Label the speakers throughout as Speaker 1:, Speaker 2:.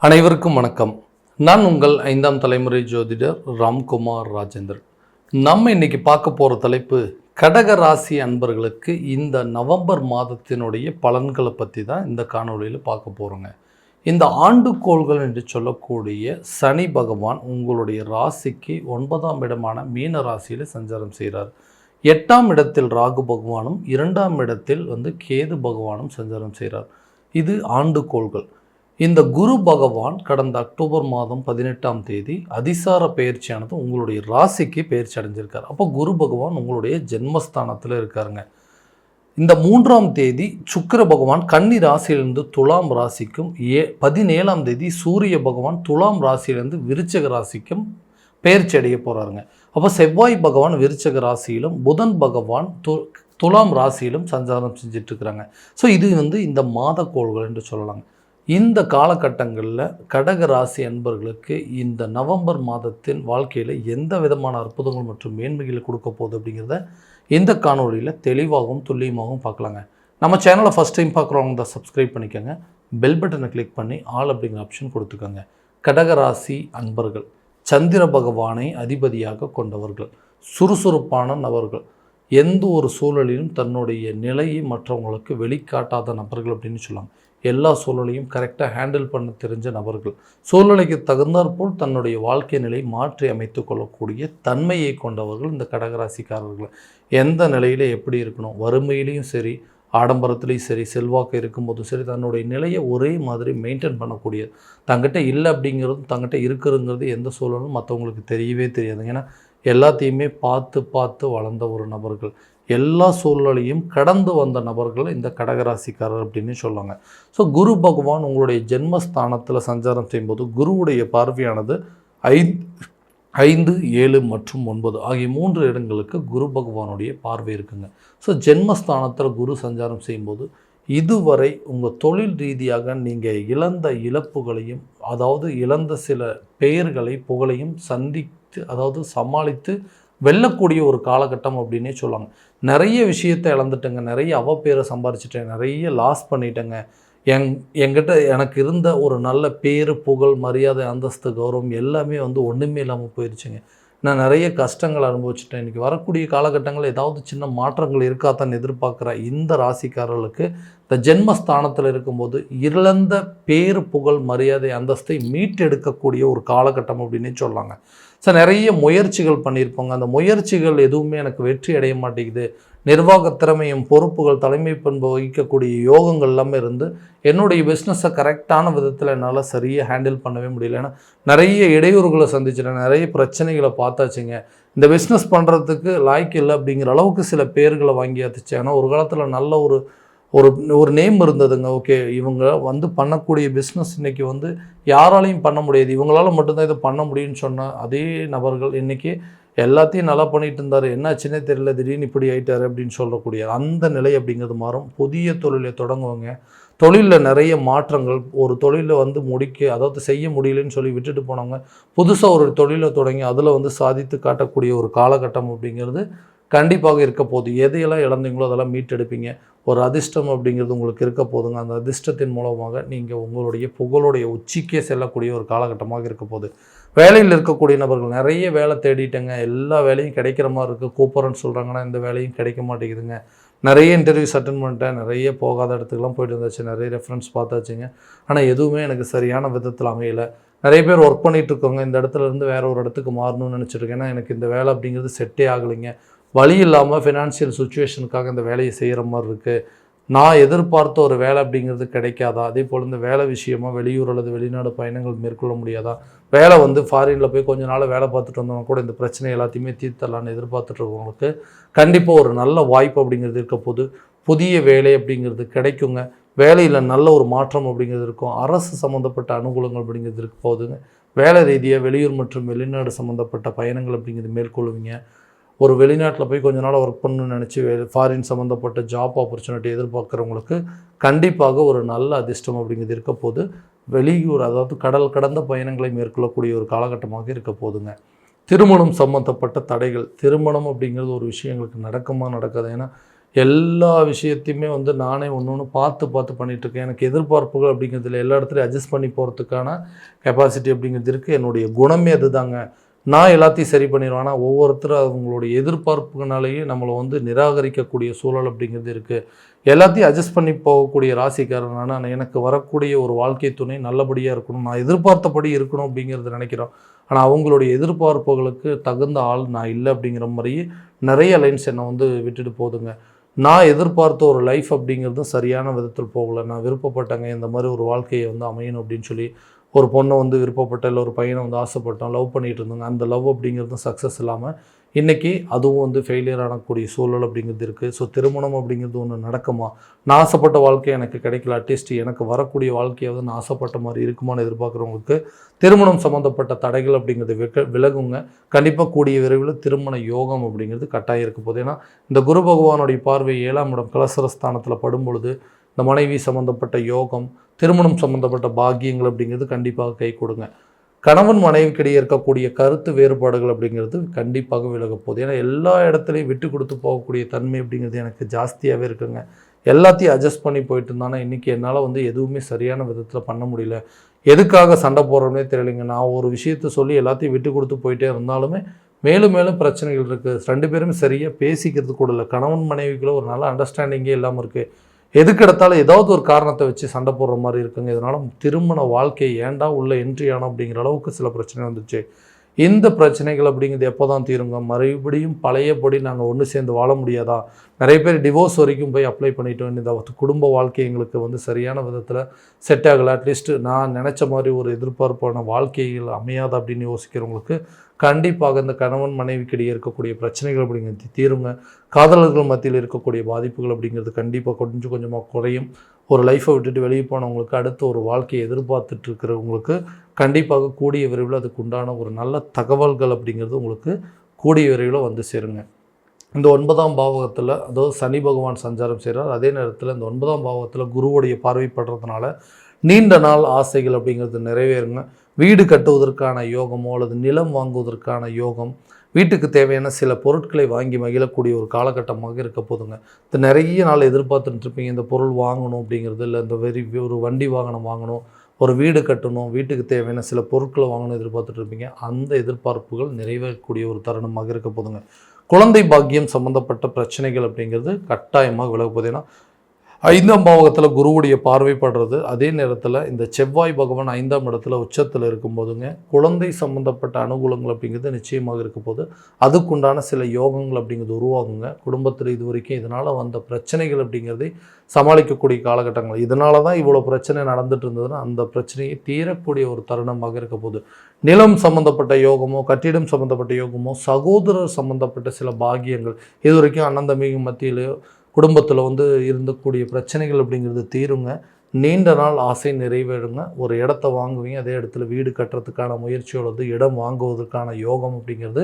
Speaker 1: அனைவருக்கும் வணக்கம். நான் உங்கள் 5ஆம் தலைமுறை ஜோதிடர் ராம்குமார் ராஜேந்திரன். நம்ம இன்னைக்கு பார்க்க போகிற தலைப்பு கடக ராசி அன்பர்களுக்கு இந்த நவம்பர் மாதத்தினுடைய பலன்களை பற்றி தான் இந்த காணொலியில் பார்க்க போகிறோங்க. இந்த ஆண்டுகோள்கள் என்று சொல்லக்கூடிய சனி பகவான் உங்களுடைய ராசிக்கு 9ஆம் இடமான மீன ராசியில் சஞ்சாரம் செய்கிறார். 8ஆம் இடத்தில் ராகு பகவானும் 2ஆம் இடத்தில் கேது பகவானும் சஞ்சாரம் செய்கிறார். இது ஆண்டுகோள்கள். இந்த குரு பகவான் கடந்த அக்டோபர் மாதம் 18ஆம் தேதி அதிசார பயிற்சியானது உங்களுடைய ராசிக்கு பயிற்சி அடைஞ்சிருக்கார். அப்போ குரு பகவான் உங்களுடைய ஜென்மஸ்தானத்தில் இருக்காருங்க. இந்த 3ஆம் தேதி சுக்கிர பகவான் கன்னி ராசியிலிருந்து துலாம் ராசிக்கும் 17ஆம் தேதி சூரிய பகவான் துலாம் ராசியிலிருந்து விருச்சக ராசிக்கும் பயிற்சி அடைய போகிறாருங்க. அப்போ செவ்வாய் பகவான் விருச்சக ராசியிலும் புதன் பகவான் துலாம் ராசியிலும் சஞ்சாரம் செஞ்சிட்ருக்கிறாங்க. ஸோ இது இந்த மாத கோள்கள் என்று சொல்லலாங்க. இந்த காலகட்டங்களில் கடக ராசி அன்பர்களுக்கு இந்த நவம்பர் மாதத்தின் வாழ்க்கையில் எந்த விதமான அற்புதங்கள் மற்றும் மேன்மைகளை கொடுக்க போகுது அப்படிங்கிறத இந்த காணொலியில் தெளிவாகவும் துல்லியமாகவும் பார்க்கலாங்க. நம்ம சேனலை ஃபஸ்ட் டைம் பார்க்குறவங்க தான் சப்ஸ்கிரைப் பண்ணிக்கோங்க. பெல் பட்டனை கிளிக் பண்ணி ஆல் அப்படிங்கிற ஆப்ஷன் கொடுத்துக்கோங்க. கடகராசி அன்பர்கள் சந்திர பகவானை அதிபதியாக கொண்டவர்கள், சுறுசுறுப்பான நபர்கள், எந்த ஒரு சூழலிலும் தன்னுடைய நிலையை மற்றவங்களுக்கு வெளிக்காட்டாத நபர்கள் அப்படின்னு சொல்லலாம். எல்லா சூழலையும் கரெக்டாக ஹேண்டில் பண்ண தெரிஞ்ச நபர்கள், சூழ்நிலைக்கு தகுந்தாற்போல் தன்னுடைய வாழ்க்கை நிலை மாற்றி அமைத்து கொள்ளக்கூடிய தன்மையை கொண்டவர்கள் இந்த கடகராசிக்காரர்கள். எந்த நிலையில் எப்படி இருக்கணும், வறுமையிலையும் சரி ஆடம்பரத்துலேயும் சரி செல்வாக்கு இருக்கும்போதும் சரி தன்னுடைய நிலையை ஒரே மாதிரி மெயின்டைன் பண்ணக்கூடியது. தங்கிட்ட இல்லை அப்படிங்கிறதும் தங்கிட்ட இருக்கிறதுங்கிறது எந்த சூழலும் மற்றவங்களுக்கு தெரியவே தெரியாது. ஏன்னா எல்லாத்தையுமே பார்த்து பார்த்து வளர்ந்த ஒரு நபர்கள், எல்லா சூழ்நிலையும் கடந்து வந்த நபர்கள் இந்த கடகராசிக்காரர் அப்படின்னு சொல்லுவாங்க. ஸோ குரு பகவான் உங்களுடைய ஜென்மஸ்தானத்தில் சஞ்சாரம் செய்யும்போது குருவுடைய பார்வையானது 5, 7 மற்றும் 9 ஆகிய 3 இடங்களுக்கு குரு பகவானுடைய பார்வை இருக்குங்க. ஸோ ஜென்மஸ்தானத்தில் குரு சஞ்சாரம் செய்யும்போது இதுவரை உங்கள் தொழில் ரீதியாக நீங்கள் இழந்த இழப்புகளையும், அதாவது இழந்த சில பெயர்களை புகழையும் சமாளித்து வெல்லக்கூடிய ஒரு காலகட்டம் அப்படின்னே சொல்லுவாங்க. நிறைய விஷயத்தை இழந்துட்டேங்க, நிறைய அவப்பேரை சம்பாரிச்சிட்டேன், நிறைய லாஸ் பண்ணிட்டேங்க, என்கிட்ட எனக்கு இருந்த ஒரு நல்ல பேர் புகழ் மரியாதை அந்தஸ்து கௌரவம் எல்லாமே ஒன்றுமே இல்லாமல் போயிடுச்சுங்க. நான் நிறைய கஷ்டங்கள் அனுபவிச்சிட்டேன். இன்றைக்கி வரக்கூடிய காலகட்டங்களில் ஏதாவது சின்ன மாற்றங்கள் இருக்காதான் எதிர்பார்க்குற இந்த ராசிக்காரர்களுக்கு இந்த ஜென்மஸ்தானத்தில் இருக்கும்போது இழந்த பேர் புகழ் மரியாதை அந்தஸ்தை மீட்டெடுக்கக்கூடிய ஒரு காலகட்டம் அப்படின்னே சொல்லலாங்க. ஸோ நிறைய முயற்சிகள் பண்ணியிருப்பாங்க. அந்த முயற்சிகள் எதுவுமே எனக்கு வெற்றி அடைய மாட்டேங்குது, நிர்வாக திறமையும் பொறுப்புகள் தலைமை பண்பு வகிக்கக்கூடிய யோகங்கள் எல்லாமே இருந்து என்னுடைய பிஸ்னஸை கரெக்டான விதத்தில் என்னால் சரியாக ஹேண்டில் பண்ணவே முடியல. ஏன்னா நிறைய இடையூறுகளை சந்திச்சிட்டேன், நிறைய பிரச்சனைகளை பார்த்தாச்சுங்க. இந்த பிஸ்னஸ் பண்ணுறதுக்கு லாய்க்கு இல்லை அப்படிங்கிற அளவுக்கு சில பேர்களை வாங்கியாச்சு. ஆனால் ஒரு காலத்தில் நல்ல ஒரு நேம் இருந்ததுங்க. ஓகே, இவங்க பண்ணக்கூடிய பிஸ்னஸ் இன்றைக்கி யாராலையும் பண்ண முடியாது, இவங்களால மட்டும்தான் இதை பண்ண முடியும்னு சொன்ன அதே நபர்கள் இன்றைக்கி எல்லாத்தையும் நல்லா பண்ணிகிட்டு இருந்தார், என்னாச்சுன்னே தெரியல, திடீர்னு இப்படி ஆகிட்டார் அப்படின்னு சொல்லக்கூடிய அந்த நிலை அப்படிங்கிறது மாறும். புதிய தொழிலை தொடங்குவாங்க, தொழிலில் நிறைய மாற்றங்கள், ஒரு தொழிலை முடிக்க அதாவது செய்ய முடியலன்னு சொல்லி விட்டுட்டு போனவங்க புதுசாக ஒரு தொழிலை தொடங்கி அதில் சாதித்து காட்டக்கூடிய ஒரு காலகட்டம் அப்படிங்கிறது கண்டிப்பாக இருக்க போகுது. எதையெல்லாம் இழந்தீங்களோ அதெல்லாம் மீட்டெடுப்பீங்க. ஒரு அதிர்ஷ்டம் அப்படிங்கிறது உங்களுக்கு இருக்க போதுங்க. அந்த அதிர்ஷ்டத்தின் மூலமாக நீங்கள் உங்களுடைய புகழுடைய உச்சிக்கே செல்லக்கூடிய ஒரு காலகட்டமாக இருக்க போகுது. வேலையில் இருக்கக்கூடிய நபர்கள் நிறைய வேலை தேடிட்டேங்க, எல்லா வேலையும் கிடைக்கிற மாதிரி இருக்குது, கூப்பிட்றேன்னு சொல்கிறாங்கன்னா இந்த வேலையும் கிடைக்க மாட்டேங்குதுங்க. நிறைய இன்டர்வியூஸ் அட்டன் பண்ணிட்டேன், நிறைய போகாத இடத்துக்குலாம் போய்ட்டு இருந்தாச்சு, நிறைய ரெஃபரன்ஸ் பார்த்தாச்சுங்க, ஆனால் எதுவுமே எனக்கு சரியான விதத்தில் அமையலை. நிறைய பேர் ஒர்க் பண்ணிகிட்ருக்கோங்க, இந்த இடத்துல இருந்து வேறு ஒரு இடத்துக்கு மாறணும்னு நினச்சிருக்கேன். ஏன்னா எனக்கு இந்த வேலை அப்படிங்கிறது செட்டே ஆகலைங்க, வழி இல்லாமல் ஃபினான்ஷியல் சுச்சுவேஷனுக்காக இந்த வேலையை செய்கிற மாதிரி இருக்குது, நான் எதிர்பார்த்த ஒரு வேலை அப்படிங்கிறது கிடைக்காதா, அதே போல் இந்த வேலை விஷயமாக வெளியூர் அல்லது வெளிநாடு பயணங்கள் மேற்கொள்ள முடியாதா, வேலை ஃபாரினில் போய் கொஞ்ச நாள் வேலை பார்த்துட்டு வந்தவங்க கூட இந்த பிரச்சனை எல்லாத்தையுமே தீர்த்தலான்னு எதிர்பார்த்துட்டு இருக்கவங்களுக்கு கண்டிப்பாக ஒரு நல்ல வாய்ப்பு அப்படிங்கிறது இருக்க போது. புதிய வேலை அப்படிங்கிறது கிடைக்குங்க, வேலையில் நல்ல ஒரு மாற்றம் அப்படிங்கிறது இருக்கும், அரசு சம்மந்தப்பட்ட அனுகூலங்கள் அப்படிங்கிறது இருக்க போகுதுங்க. வேலை ரீதியாக வெளியூர் மற்றும் வெளிநாடு சம்மந்தப்பட்ட பயணங்கள் அப்படிங்கிறது மேற்கொள்ளுவீங்க. ஒரு வெளிநாட்டில் போய் கொஞ்ச நாள் ஒர்க் பண்ணணும்னு நினச்சி ஃபாரின் சம்மந்தப்பட்ட ஜாப் ஆப்பர்ச்சுனிட்டி எதிர்பார்க்குறவங்களுக்கு கண்டிப்பாக ஒரு நல்ல அதிர்ஷ்டம் அப்படிங்கிறது இருக்க போது. வெளியூர் அதாவது கடல் கடந்த பயணங்களை மேற்கொள்ளக்கூடிய ஒரு காலகட்டமாக இருக்க போதுங்க. திருமணம் சம்மந்தப்பட்ட தடைகள், திருமணம் அப்படிங்கிறது ஒரு விஷயம் எங்களுக்கு நடக்குமா நடக்காது. ஏன்னா எல்லா விஷயத்தையுமே வந்து நானே ஒன்று ஒன்று பார்த்து பண்ணிகிட்ருக்கேன். எனக்கு எதிர்பார்ப்புகள் அப்படிங்கிறதுல எல்லா இடத்துலையும் அட்ஜஸ்ட் பண்ணி போகிறதுக்கான கெப்பாசிட்டி அப்படிங்கிறது இருக்குது. என்னுடைய குணமே அதுதாங்க. நான் எல்லாத்தையும் சரி பண்ணிடுவேன். ஆனால் ஒவ்வொருத்தரும் அவங்களுடைய எதிர்பார்ப்புனாலேயே நம்மளை வந்து நிராகரிக்கக்கூடிய சூழல் அப்படிங்கிறது இருக்குது. எல்லாத்தையும் அட்ஜஸ்ட் பண்ணி போகக்கூடிய ராசிக்காரன் ஆனால் எனக்கு வரக்கூடிய ஒரு வாழ்க்கை துணை நல்லபடியாக இருக்கணும், நான் எதிர்பார்த்தபடி இருக்கணும் அப்படிங்கிறது நினைக்கிறோம். ஆனால் அவங்களுடைய எதிர்பார்ப்புகளுக்கு தகுந்த ஆள் நான் இல்லை அப்படிங்கிற மாதிரியே நிறைய லைன்ஸ் என்னை வந்து விட்டுட்டு போகுதுங்க. நான் எதிர்பார்த்த ஒரு லைஃப் அப்படிங்கிறதும் சரியான விதத்தில் போகலை. நான் விருப்பப்பட்டேங்க இந்த மாதிரி ஒரு வாழ்க்கையை வந்து அமையணும் அப்படின்னு சொல்லி ஒரு பொண்ணை வந்து விருப்பப்பட்ட, இல்லை ஒரு பையனை வந்து ஆசைப்பட்டோம், லவ் பண்ணிகிட்டு இருந்தாங்க. அந்த லவ் அப்படிங்கிறதும் சக்ஸஸ் இல்லாமல் இன்றைக்கி அதுவும் வந்து ஃபெயிலியர் ஆகக்கூடிய சூழல் அப்படிங்கிறது இருக்குது. ஸோ திருமணம் அப்படிங்கிறது ஒன்று நடக்குமா, நான் ஆசைப்பட்ட வாழ்க்கை எனக்கு கிடைக்கல, அட்லீஸ்ட் எனக்கு வரக்கூடிய வாழ்க்கையாவது நான் ஆசைப்பட்ட மாதிரி இருக்குமான்னு எதிர்பார்க்குறவங்களுக்கு திருமணம் சம்மந்தப்பட்ட தடைகள் அப்படிங்கிறது விலகுங்க. கண்டிப்பாக கூடிய விரைவில் திருமண யோகம் அப்படிங்கிறது கட்டாயம் இருக்க போகுது. ஏன்னா இந்த குரு பகவானுடைய பார்வை 7ஆம் இடம் கலசரஸ்தானத்தில் படும் பொழுது இந்த மனைவி சம்மந்தப்பட்ட யோகம், திருமணம் சம்மந்தப்பட்ட பாக்கியங்கள் அப்படிங்கிறது கண்டிப்பாக கை கொடுங்க. கணவன் மனைவிக்கிடையே இருக்கக்கூடிய கருத்து வேறுபாடுகள் அப்படிங்கிறது கண்டிப்பாக விலக போகுது. ஏன்னா எல்லா இடத்துலையும் விட்டு கொடுத்து போகக்கூடிய தன்மை அப்படிங்கிறது எனக்கு ஜாஸ்தியாகவே இருக்குங்க. எல்லாத்தையும் அட்ஜஸ்ட் பண்ணி போயிட்டு இருந்தானா இன்றைக்கி என்னால் வந்து எதுவுமே சரியான விதத்தில் பண்ண முடியல. எதுக்காக சண்டை போடுறோம்னே தெரியலைங்க. நான் ஒரு விஷயத்த சொல்லி எல்லாத்தையும் விட்டு கொடுத்து போயிட்டே இருந்தாலுமே மேலும் மேலும் பிரச்சனைகள் இருக்குது. 2 பேருமே சரியாக பேசிக்கிறது கூட இல்லை. கணவன் மனைவிக்குள்ள ஒரு நல்ல அண்டர்ஸ்டாண்டிங்கே இல்லாமல் இருக்குது. எதுக்கு எடுத்தாலும் ஏதாவது ஒரு காரணத்தை வச்சு சண்டை போடுற மாதிரி இருக்குங்க. இதனால் திருமண வாழ்க்கை ஏண்டா உள்ள என்ட்ரி ஆனோம் அப்படிங்கிற அளவுக்கு சில பிரச்சனை வந்துச்சு. இந்த பிரச்சனைகள் அப்படிங்கிறது எப்போ தான் தீருங்க? மறுபடியும் பழையபடி நாங்கள் ஒன்று சேர்ந்து வாழ முடியாதா? நிறைய பேர் டிவோர்ஸ் வரைக்கும் போய் அப்ளை பண்ணிட்டோம். இந்த குடும்ப வாழ்க்கை எங்களுக்கு வந்து சரியான விதத்தில் செட் ஆகலை, அட்லீஸ்ட் நான் நினச்ச மாதிரி ஒரு எதிர்பார்ப்பான வாழ்க்கைகள் அமையாது அப்படின்னு யோசிக்கிறவங்களுக்கு கண்டிப்பாக இந்த கணவன் மனைவிக்கிடையே இருக்கக்கூடிய பிரச்சனைகள் அப்படிங்கிறது தீருங்க. காதலர்கள் மத்தியில் இருக்கக்கூடிய பாதிப்புகள் அப்படிங்கிறது கண்டிப்பாக கொஞ்சம் கொஞ்சமாக குறையும். ஒரு லைஃப்பை விட்டுட்டு வெளியே போனவங்களுக்கு அடுத்த ஒரு வாழ்க்கையை எதிர்பார்த்துட்டு இருக்கிறவங்களுக்கு கண்டிப்பாக கூடிய விரைவில் அதுக்கு உண்டான ஒரு நல்ல தகவல்கள் அப்படிங்கிறது உங்களுக்கு கூடிய விரைவில் வந்து சேருங்க. இந்த 9ஆம் பாவகத்தில், அதாவது சனி பகவான் சஞ்சாரம் செய்கிறார். அதே நேரத்தில் இந்த 9ஆம் பாவகத்தில் குருவுடைய பார்வைப்படுறதுனால நீண்ட நாள் ஆசைகள் அப்படிங்கிறது நிறைவேறுங்க. வீடு கட்டுவதற்கான யோகமோ அல்லது நிலம் வாங்குவதற்கான யோகம், வீட்டுக்கு தேவையான சில பொருட்களை வாங்கி மகிழக்கூடிய ஒரு காலகட்டமாக இருக்க போதுங்க. இது நிறைய நாள் எதிர்பார்த்துட்டு இருப்பீங்க, இந்த பொருள் வாங்கணும் அப்படிங்கிறது, இல்லை இந்த ஒரு வண்டி வாகனம் வாங்கணும், ஒரு வீடு கட்டணும், வீட்டுக்கு தேவையான சில பொருட்களை வாங்கணும் எதிர்பார்த்துட்டு இருப்பீங்க. அந்த எதிர்பார்ப்புகள் நிறைவேறக்கூடிய ஒரு தருணமாக இருக்க போதுங்க. குழந்தை பாக்கியம் சம்மந்தப்பட்ட பிரச்சனைகள் அப்படிங்கிறது கட்டாயமாக விலக போகுது. ஏன்னா 5ஆம் பாவகத்தில் குருவுடைய பார்வைப்படுறது, அதே நேரத்தில் இந்த செவ்வாய் பகவான் 5ஆம் இடத்துல உச்சத்தில் இருக்கும்போதுங்க குழந்தை சம்மந்தப்பட்ட அனுகூலங்கள் அப்படிங்கிறது நிச்சயமாக இருக்க போது. அதுக்குண்டான சில யோகங்கள் அப்படிங்கிறது உருவாகுங்க. குடும்பத்தில் இது வரைக்கும் இதனால் வந்த பிரச்சனைகள் அப்படிங்கிறதை சமாளிக்கக்கூடிய காலகட்டங்கள், இதனால தான் இவ்வளோ பிரச்சனை நடந்துட்டு இருந்ததுன்னா அந்த பிரச்சனையை தீரக்கூடிய ஒரு தருணமாக இருக்க போது. நிலம் சம்மந்தப்பட்ட யோகமோ, கட்டிடம் சம்மந்தப்பட்ட யோகமோ, சகோதரர் சம்மந்தப்பட்ட சில பாக்கியங்கள், இது வரைக்கும் அண்ணன் தம்பிங்க மத்தியில் குடும்பத்தில் வந்து இருந்தக்கூடிய பிரச்சனைகள் அப்படிங்கிறது தீருங்க. நீண்ட நாள் ஆசை நிறைவேறுங்க. ஒரு இடத்த வாங்குவீங்க, அதே இடத்துல வீடு கட்டுறதுக்கான முயற்சியோடு இடம் வாங்குவதற்கான யோகம் அப்படிங்கிறது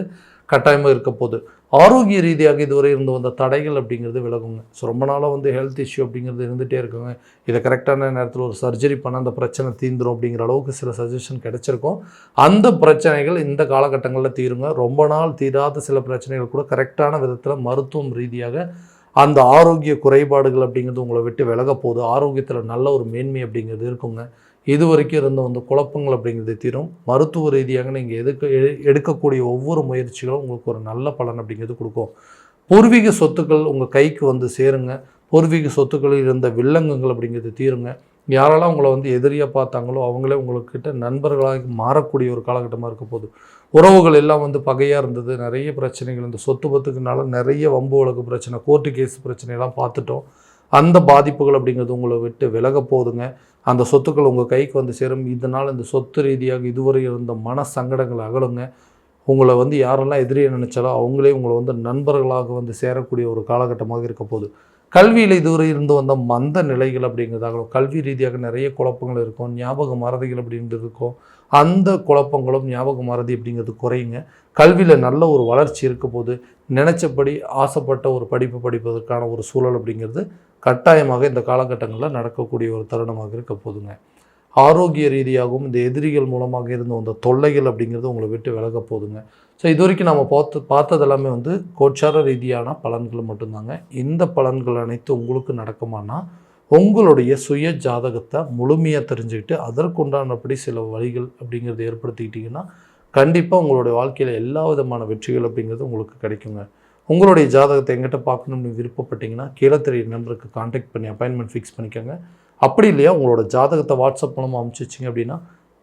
Speaker 1: கட்டாயமாக இருக்க போகுது. ஆரோக்கிய ரீதியாக இதுவரை இருந்து வந்த தடைகள் அப்படிங்கிறது விலகுங்க. ஸோ ரொம்ப நாளாக வந்து ஹெல்த் இஷ்யூ அப்படிங்கிறது இருந்துகிட்டே இருக்குங்க. இதை கரெக்டான நேரத்தில் ஒரு சர்ஜரி பண்ண அந்த பிரச்சனை தீந்துடும் அப்படிங்கிற அளவுக்கு சில சஜஷன் கிடைச்சிருக்கும். அந்த பிரச்சனைகள் இந்த காலகட்டங்களில் தீருங்க. ரொம்ப நாள் தீராத சில பிரச்சனைகள் கூட கரெக்டான விதத்தில் மருத்துவம் ரீதியாக அந்த ஆரோக்கிய குறைபாடுகள் அப்படிங்கிறது உங்களை விட்டு விலக போகுது. ஆரோக்கியத்தில் நல்ல ஒரு மேன்மை அப்படிங்கிறது இருக்குங்க. இது வரைக்கும் இருந்த வந்து குழப்பங்கள் அப்படிங்கிறது தீரும். மருத்துவ ரீதியாக நீங்கள் எடுக்கக்கூடிய ஒவ்வொரு முயற்சிகளும் உங்களுக்கு ஒரு நல்ல பலன் அப்படிங்கிறது கொடுக்கும். பூர்வீக சொத்துக்கள் உங்கள் கைக்கு வந்து சேருங்க. பூர்வீக சொத்துக்களில் இருந்த வில்லங்கங்கள் அப்படிங்கிறது தீருங்க. யாரெல்லாம் உங்களை வந்து எதிரியாக பார்த்தாங்களோ அவங்களே உங்கள்கிட்ட நண்பர்களாக மாறக்கூடிய ஒரு காலகட்டமாக இருக்க போகுது. உறவுகள் எல்லாம் வந்து பகையாக இருந்தது, நிறைய பிரச்சனைகள், இந்த சொத்து பத்துக்குனால நிறைய வம்பு வழக்கு பிரச்சனை, கோர்ட்டு கேஸ் பிரச்சனையெல்லாம் பார்த்துட்டோம். அந்த பாதிப்புகள் அப்படிங்கிறது உங்களை விட்டு விலக போகுதுங்க. அந்த சொத்துக்கள் உங்கள் கைக்கு வந்து சேரும். இதனால் இந்த சொத்து ரீதியாக இதுவரை இருந்த மன சங்கடங்கள் அகலுங்க. உங்களை வந்து யாரெல்லாம் எதிரியை நினச்சாலோ அவங்களே உங்களை வந்து நண்பர்களாக வந்து சேரக்கூடிய ஒரு காலகட்டமாக இருக்க போகுது. கல்வியில் இதுவரை இருந்து வந்த மந்த நிலைகள் அப்படிங்கிறதாகலும், கல்வி ரீதியாக நிறைய குழப்பங்கள் இருக்கும், ஞாபக மறதிகள் அப்படின்றது இருக்கும். அந்த குழப்பங்களும் ஞாபக மறதி அப்படிங்கிறது குறையுங்க. கல்வியில் நல்ல ஒரு வளர்ச்சி இருக்க போது. நினச்சபடி ஆசைப்பட்ட ஒரு படிப்பு படிப்பதற்கான ஒரு சூழல் அப்படிங்கிறது கட்டாயமாக இந்த காலகட்டங்களில் நடக்கக்கூடிய ஒரு தருணமாக இருக்க போதுங்க. ஆரோக்கிய ரீதியாகவும் இந்த எதிரிகள் மூலமாக இருந்து வந்த தொல்லைகள் அப்படிங்கிறது உங்களை விட்டு விலக போதுங்க. ஸோ இது வரைக்கும் நம்ம பார்த்தது எல்லாமே வந்து கோச்சார ரீதியான பலன்கள் மட்டும்தாங்க. இந்த பலன்கள் அனைத்து உங்களுக்கு நடக்குமானா உங்களுடைய சுய ஜாதகத்தை முழுமையாக தெரிஞ்சுக்கிட்டு அதற்குண்டானபடி சில வழிகள் அப்படிங்கிறத ஏற்படுத்திக்கிட்டிங்கன்னா கண்டிப்பாக உங்களுடைய வாழ்க்கையில் எல்லா விதமான வெற்றிகள் அப்படிங்கிறது உங்களுக்கு கிடைக்குங்க. உங்களுடைய ஜாதகத்தை எங்கிட்ட பார்க்கணும்னு விருப்பப்பட்டீங்கன்னா கீழே தெரிய நம்பருக்கு கான்டாக்ட் பண்ணி அப்பாயின்மெண்ட் ஃபிக்ஸ் பண்ணிக்கோங்க. அப்படி இல்லையா உங்களோட ஜாதகத்தை வாட்ஸ்அப் மூலமாக அனுப்பிச்சி வச்சிங்க அப்படின்னா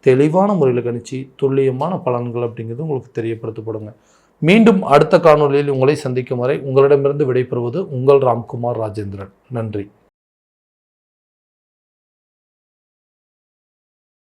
Speaker 1: தெளிவான முறையில் கணிச்சு துல்லியமான பலன்கள் அப்படிங்கிறது உங்களுக்கு தெரியப்படுத்தப்படுங்க. மீண்டும் அடுத்த காணொலியில் உங்களை சந்திக்கும் வரை உங்களிடமிருந்து விடைபெறுவது உங்கள் ராம்குமார் ராஜேந்திரன். நன்றி.